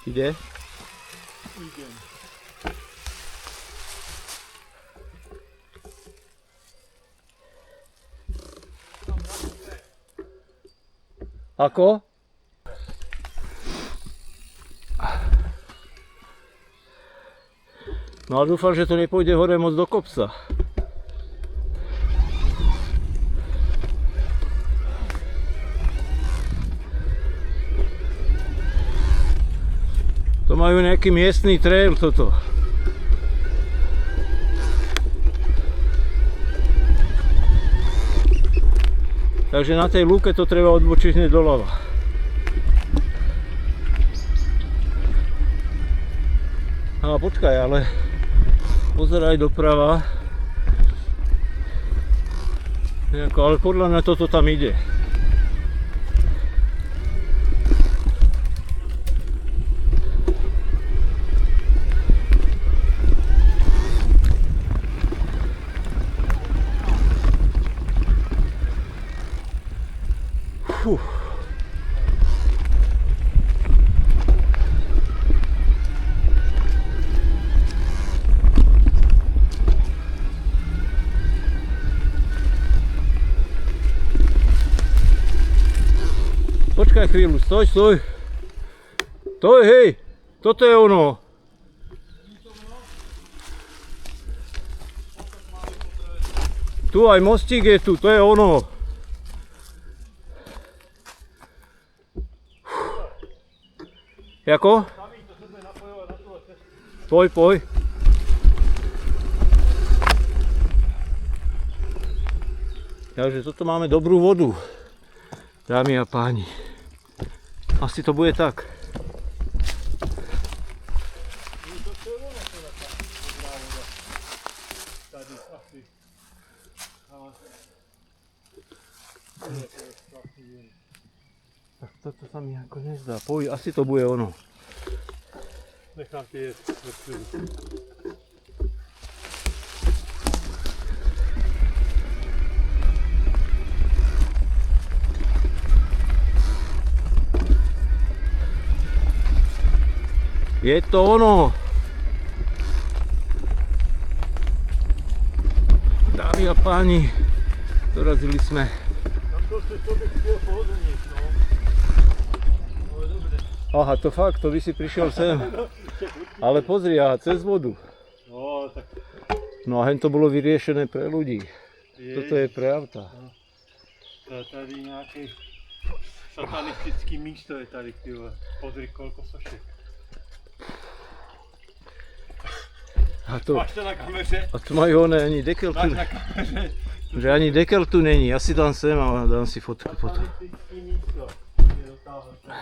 Ide? Idem. Ako? No ale dúfam, že to nepôjde hore moc do kopca. To majú nejaký miestny trail toto. Takže na tej lúke to treba odbočiť hneď doľava. A počkaj, ale pozeraj doprava. Ale podľa mňa toto tam ide. Počkaj chvíľu, stoj. Stoj, hej, toto je ono. Tu aj mostík je tu, to je ono. Jako? Poj. Takže toto máme dobrú vodu, dámy a páni. Asi to bude tak. Tak toto sa mi ako nezdá. Poj, asi to bude ono. Nechám tie vrstvu. Je to ono. Dámy a páni, dorazili sme. Tam to ste človek chcel pohodlniť, no. No je dobre. Aha, to fakt, to by si prišiel sem. Ale pozri, aha, cez vodu. No, tak... No a hen to bolo vyriešené pre ľudí. Toto je pre auta. No. Tady nejaký satanistický místo je tady, tyhle. Pozri, koľko sošiek. A to, Máš to na kameře? a tu majú one, ani dekel tu, Máš na kameře? že ani dekel tu není. Ja si dám sem a dám si fotku potom.